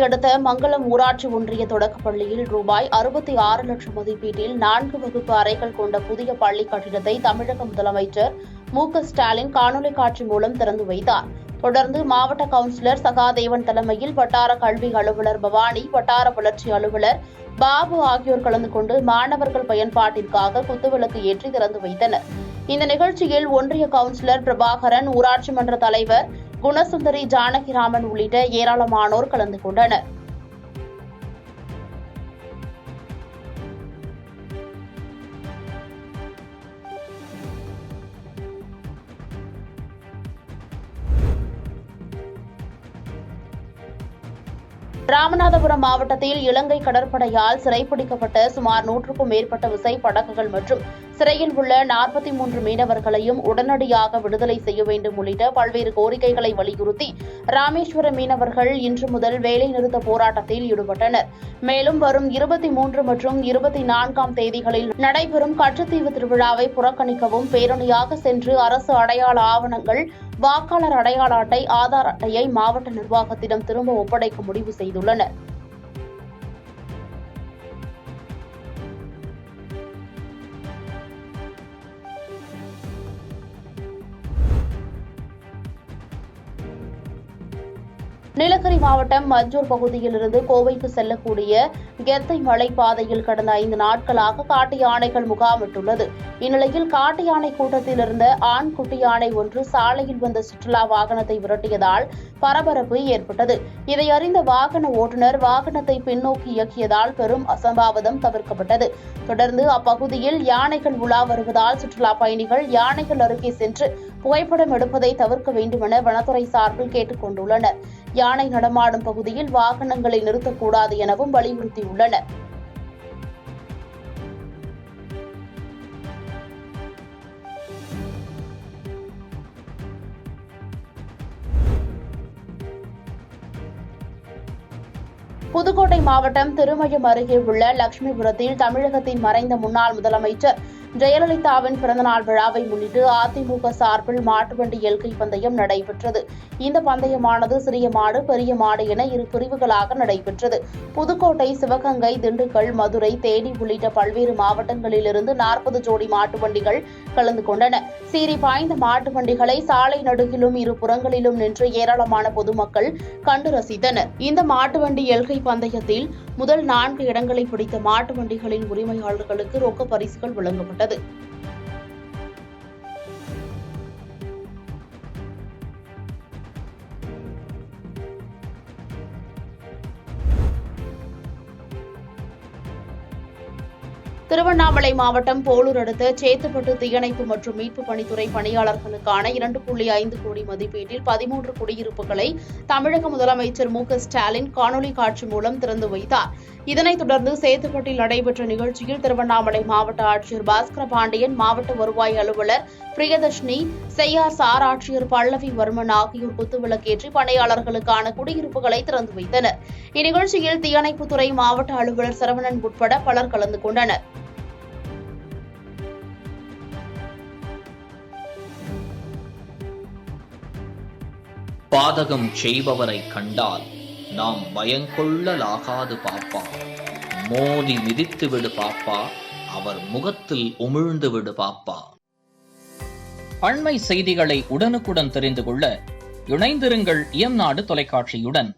அடுத்த மங்கலம் ஊராட்சி ஒன்றிய தொடக்கப்பள்ளியில் ரூபாய் 66 லட்சம் மதிப்பீட்டில் 4 வகுப்பு அறைகள் கொண்ட புதிய பள்ளி கட்டிடத்தை தமிழக முதலமைச்சர் மு.க.ஸ்டாலின் காணொலி காட்சி மூலம் திறந்து வைத்தார். தொடர்ந்து மாவட்ட கவுன்சிலர் சகாதேவன் தலைமையில் வட்டார கல்வி அலுவலர் பவானி, வட்டார வளர்ச்சி அலுவலர் பாபு ஆகியோர் கலந்து கொண்டு மாணவர்கள் பயன்பாட்டிற்காக குத்துவிளக்கு ஏற்றி திறந்து வைத்தனர். இந்த நிகழ்ச்சியில் ஒன்றிய கவுன்சிலர் பிரபாகரன், ஊராட்சி மன்ற தலைவர் குணசுந்தரி, ஜானகிராமன் உள்ளிட்ட ஏராளமானோர் கலந்து கொண்டனர். ராமநாதபுரம் மாவட்டத்தில் இலங்கை கடற்படையால் சிறைப்பிடிக்கப்பட்ட சுமார் 100க்கும் மேற்பட்ட விசைப்படகுகள் மற்றும் சிறையில் உள்ள 43 மீனவர்களையும் உடனடியாக விடுதலை செய்ய வேண்டும் உள்ளிட்ட பல்வேறு கோரிக்கைகளை வலியுறுத்தி ராமேஸ்வர மீனவர்கள் இன்று முதல் வேலைநிறுத்த போராட்டத்தில் ஈடுபட்டனர். மேலும் வரும் 23 மற்றும் 24ஆம் தேதிகளில் நடைபெறும் கச்சத்தீவு திருவிழாவை புறக்கணிக்கவும், பேரணியாக சென்று அரசு அடையாள ஆவணங்கள், வாக்காளர் அடையாள அட்டை, ஆதார் அட்டையை மாவட்ட நிர்வாகத்திடம் திரும்ப ஒப்படைக்க முடிவு செய்துள்ளனர். நீலகிரி மாவட்டம் மஞ்சூர் பகுதியிலிருந்து கோவைக்கு செல்லக்கூடிய கெத்தை மலைப்பாதையில் கடந்த 5 நாட்களாக காட்டு யானைகள் முகாமிட்டுள்ளது. இந்நிலையில் காட்டு யானை கூட்டத்தில் இருந்த ஆண் குட்டி யானை ஒன்று சாலையில் வந்த சுற்றுலா வாகனத்தை விரட்டியதால் பரபரப்பு ஏற்பட்டது. இதை அறிந்த வாகன ஓட்டுநர் வாகனத்தை பின்னோக்கி இயக்கியதால் பெரும் அசம்பாவிதம் தவிர்க்கப்பட்டது. தொடர்ந்து அப்பகுதியில் யானைகள் உலா வருவதால் சுற்றுலா பயணிகள் யானைகள் அருகே சென்று புகைப்படம் எடுப்பதை தவிர்க்க வேண்டுமென வனத்துறை சார்பில் கேட்டுக் கொண்டுள்ளனர். யானை நடமாடும் பகுதியில் வாகனங்களை நிறுத்தக்கூடாது எனவும் வலியுறுத்தியுள்ளனர். புதுக்கோட்டை மாவட்டம் திருமயம் அருகே உள்ள லட்சுமிபுரத்தில் தமிழகத்தின் மறைந்த முன்னாள் முதலமைச்சர் ஜெயலலிதாவின் பிறந்தநாள் விழாவை முன்னிட்டு அதிமுக சார்பில் மாட்டுவண்டி எல்கை பந்தயம் நடைபெற்றது. இந்த பந்தயமானது சிறிய மாடு, பெரிய மாடு என 2 பிரிவுகளாக நடைபெற்றது. புதுக்கோட்டை, சிவகங்கை, திண்டுக்கல், மதுரை, தேனி உள்ளிட்ட பல்வேறு மாவட்டங்களிலிருந்து 40 ஜோடி மாட்டுவண்டிகள் கலந்து கொண்டன. சீறி பாய்ந்த மாட்டு வண்டிகளை சாலை நடுகிலும் இரு புறங்களிலும் நின்று ஏராளமான பொதுமக்கள் கண்டு ரசித்தனர். இந்த மாட்டுவண்டி எல்கை பந்தயத்தில் முதல் 4 இடங்களை பிடித்த மாட்டு வண்டிகளின் உரிமையாளர்களுக்கு ரொக்க பரிசுகள் வழங்கப்பட்டது. திருவண்ணாமலை மாவட்டம் போலூர் அடுத்த சேத்துப்பட்டு தீயணைப்பு மற்றும் மீட்புப் பணித்துறை பணியாளர்களுக்கான 2.5 கோடி மதிப்பீட்டில் 13 குடியிருப்புகளை தமிழக முதலமைச்சர் மு.க.ஸ்டாலின் காணொலி காட்சி மூலம் திறந்து வைத்தார். இதனைத் தொடர்ந்து சேத்துப்பட்டில் நடைபெற்ற நிகழ்ச்சியில் திருவண்ணாமலை மாவட்ட ஆட்சியர் பாஸ்கர பாண்டியன், மாவட்ட வருவாய் அலுவலர் பிரியதர்ஷினி, செய்யார் சார் ஆட்சியர் பல்லவி வர்மன் ஆகியோர் குத்துவிளக்கேற்றி பணியாளர்களுக்கான குடியிருப்புகளை திறந்து வைத்தனர். இந்நிகழ்ச்சியில் தீயணைப்புத்துறை மாவட்ட அலுவலர் சரவணன் உட்பட பலர் கலந்து கொண்டனர். பாதகம் செய்பவரை கண்டால் நாம் பயங்கொள்ளலாகாது பாப்பா, மோதி மிதித்து விடு பாப்பா, அவர் முகத்தில் உமிழ்ந்து விடு பாப்பா. அண்மை செய்திகளை உடனுக்குடன் தெரிந்து கொள்ள இணைந்திருங்கள் இயம்நாடு தொலைக்காட்சியுடன்.